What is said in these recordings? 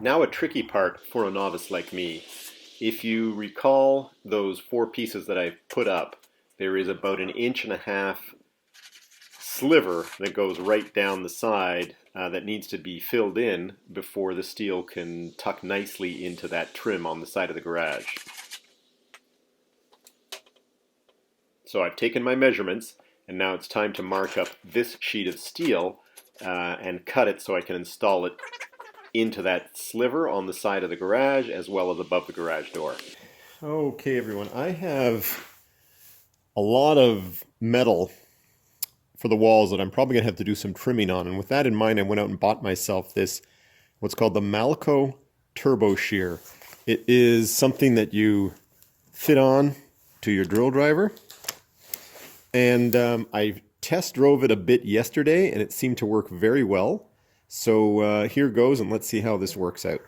Now a tricky part for a novice like me. If you recall those four pieces that I put up, there is about an inch and a half sliver that goes right down the side that needs to be filled in before the steel can tuck nicely into that trim on the side of the garage. So I've taken my measurements, and now it's time to mark up this sheet of steel and cut it so I can install it into that sliver on the side of the garage as well as above the garage door. Okay, everyone, I have a lot of metal for the walls that I'm probably going to have to do some trimming on. And with that in mind, I went out and bought myself this, what's called the Malco Turbo Shear. It is something that you fit on to your drill driver. And I test drove it a bit yesterday, and it seemed to work very well. So here goes, and let's see how this works out.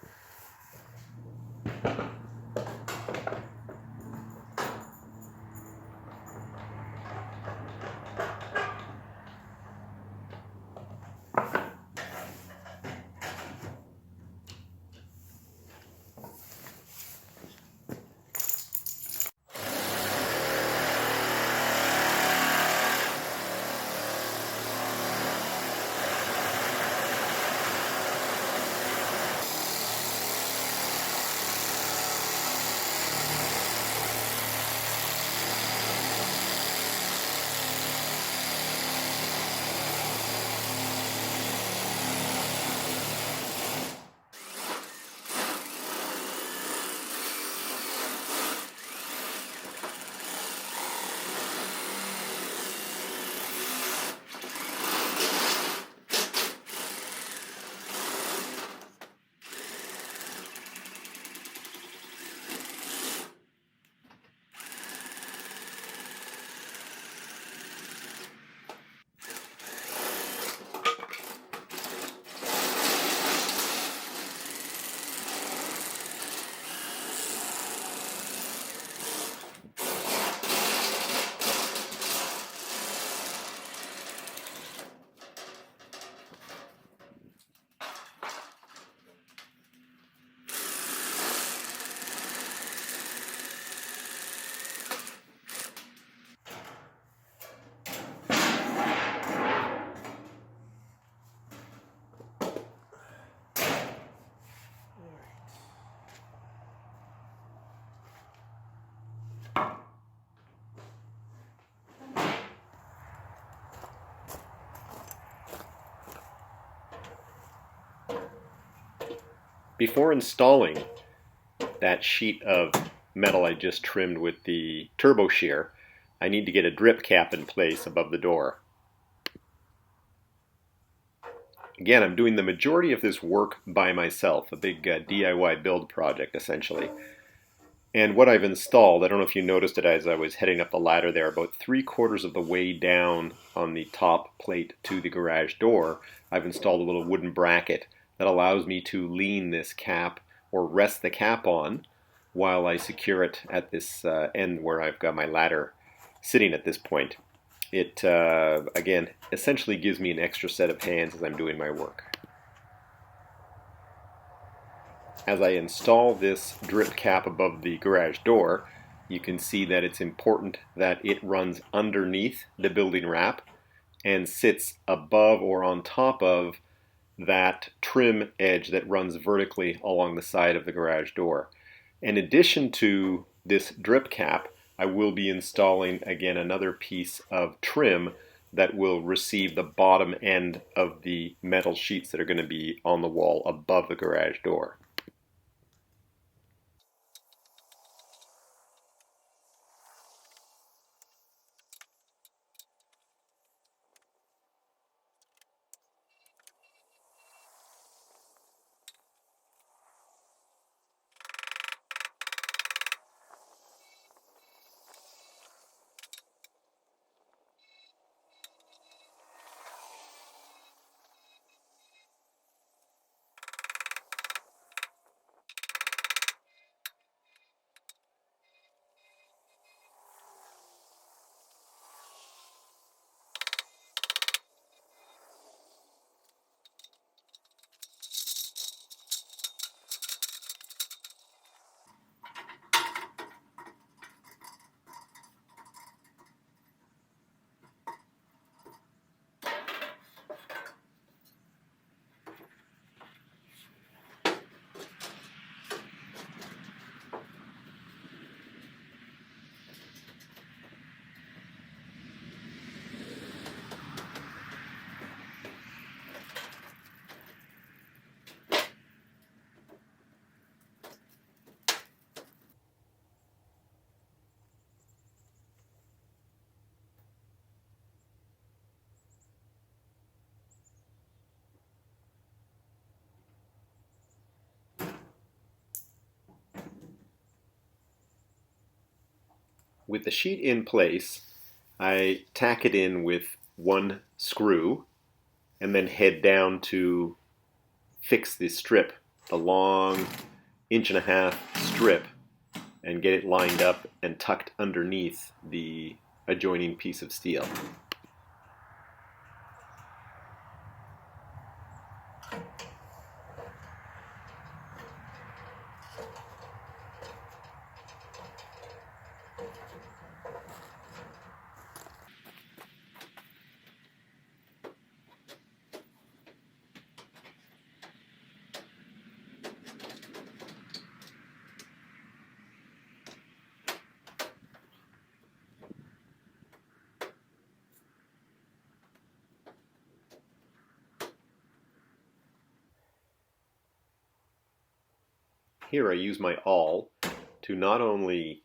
Before installing that sheet of metal I just trimmed with the turbo shear, I need to get a drip cap in place above the door. Again, I'm doing the majority of this work by myself, a big DIY build project essentially. And what I've installed, I don't know if you noticed it as I was heading up the ladder there, about 3/4 of the way down on the top plate to the garage door, I've installed a little wooden bracket that allows me to lean this cap or rest the cap on while I secure it at this end where I've got my ladder sitting at this point. It, again, essentially gives me an extra set of hands as I'm doing my work. As I install this drip cap above the garage door, you can see that it's important that it runs underneath the building wrap and sits above or on top of that trim edge that runs vertically along the side of the garage door. In addition to this drip cap, I will be installing again another piece of trim that will receive the bottom end of the metal sheets that are going to be on the wall above the garage door. With the sheet in place, I tack it in with one screw and then head down to fix the strip, the long 1.5-inch strip, and get it lined up and tucked underneath the adjoining piece of steel. Here I use my awl to not only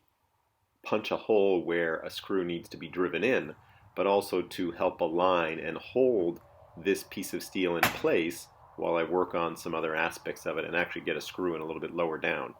punch a hole where a screw needs to be driven in, but also to help align and hold this piece of steel in place while I work on some other aspects of it and actually get a screw in a little bit lower down.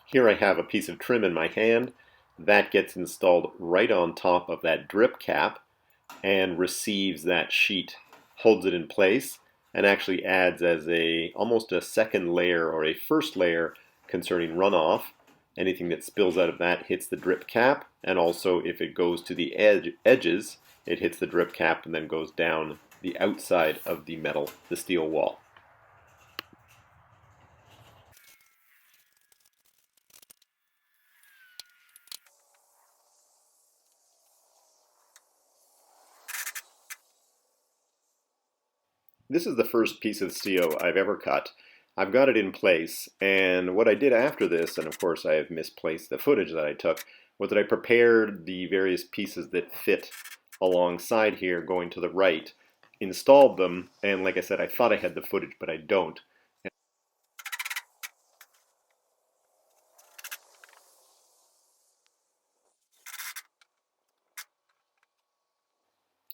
Here I have a piece of trim in my hand. That gets installed right on top of that drip cap and receives that sheet, holds it in place, and actually adds as almost a second layer or a first layer concerning runoff. Anything that spills out of that hits the drip cap, and also if it goes to the edges, it hits the drip cap and then goes down the outside of the steel wall. This is the first piece of steel I've ever cut. I've got it in place, and what I did after this, and of course I have misplaced the footage that I took, was that I prepared the various pieces that fit alongside here going to the right, installed them, and like I said, I thought I had the footage, but I don't.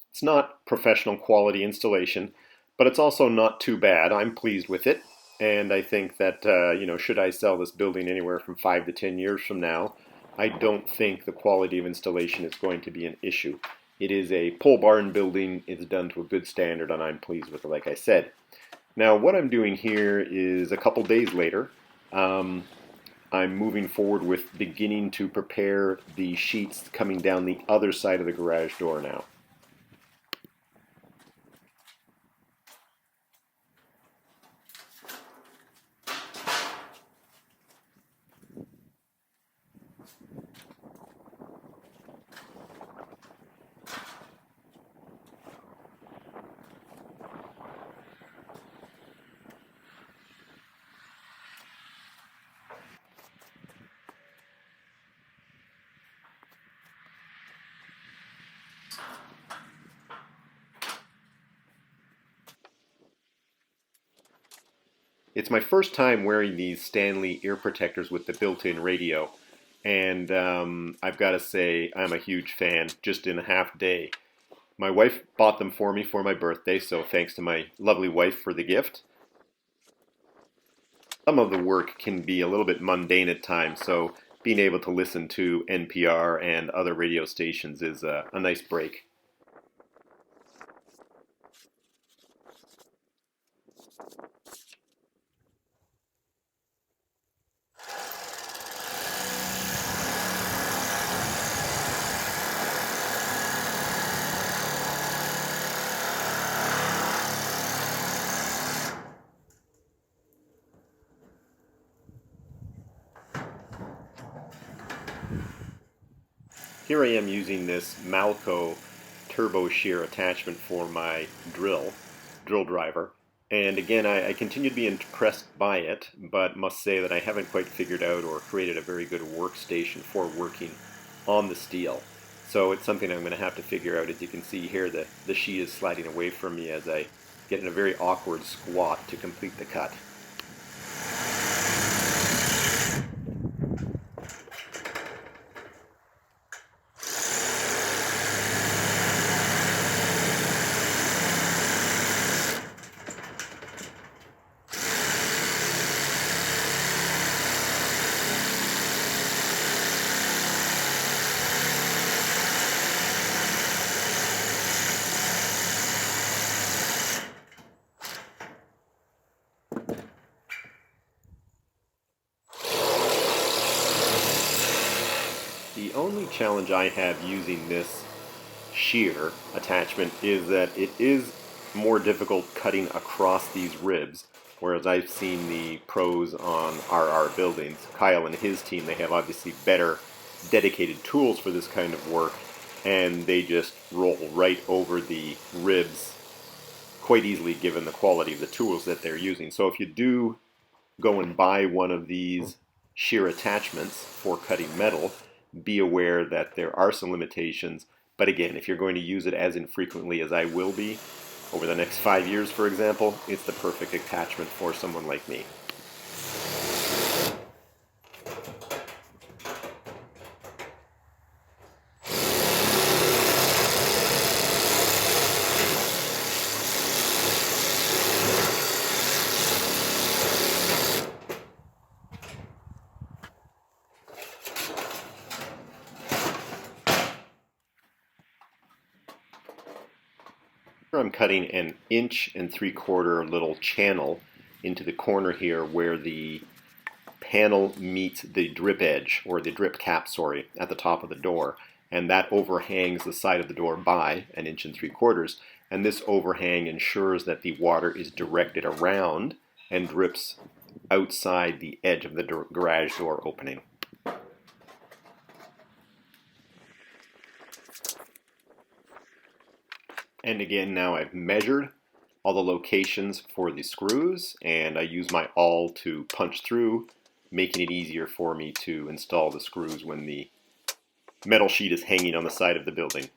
It's not professional quality installation, but it's also not too bad. I'm pleased with it, and I think that should I sell this building anywhere from 5 to 10 years from now, I don't think the quality of installation is going to be an issue. It is a pole barn building. It's done to a good standard, and I'm pleased with it, like I said. Now, what I'm doing here is a couple days later. I'm moving forward with beginning to prepare the sheets coming down the other side of the garage door now. It's my first time wearing these Stanley ear protectors with the built-in radio, and I've got to say I'm a huge fan. Just in a half day, my wife bought them for me for my birthday, so thanks to my lovely wife for the gift. Some of the work can be a little bit mundane at times, so being able to listen to NPR and other radio stations is a nice break. Here I am using this Malco Turbo Shear attachment for my drill driver. And again, I continue to be impressed by it, but must say that I haven't quite figured out or created a very good workstation for working on the steel. So it's something I'm going to have to figure out. As you can see here, the sheet is sliding away from me as I get in a very awkward squat to complete the cut. The only challenge I have using this shear attachment is that it is more difficult cutting across these ribs, whereas I've seen the pros on RR buildings. Kyle and his team, they have obviously better dedicated tools for this kind of work, and they just roll right over the ribs quite easily given the quality of the tools that they're using. So if you do go and buy one of these shear attachments for cutting metal, be aware that there are some limitations. But again, if you're going to use it as infrequently as I will be over the next 5 years, for example, it's the perfect attachment for someone like me. I'm cutting an 1 3/4 inch little channel into the corner here where the panel meets the drip edge, or the drip cap, sorry, at the top of the door, and that overhangs the side of the door by 1 3/4 inches, and this overhang ensures that the water is directed around and drips outside the edge of the garage door opening. And again, now I've measured all the locations for the screws, and I use my awl to punch through, making it easier for me to install the screws when the metal sheet is hanging on the side of the building.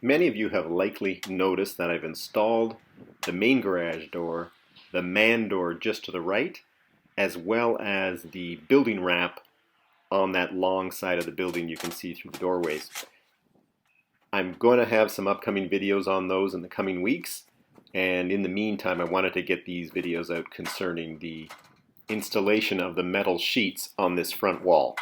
Many of you have likely noticed that I've installed the main garage door, the man door just to the right, as well as the building wrap on that long side of the building you can see through the doorways. I'm going to have some upcoming videos on those in the coming weeks, and in the meantime I wanted to get these videos out concerning the installation of the metal sheets on this front wall.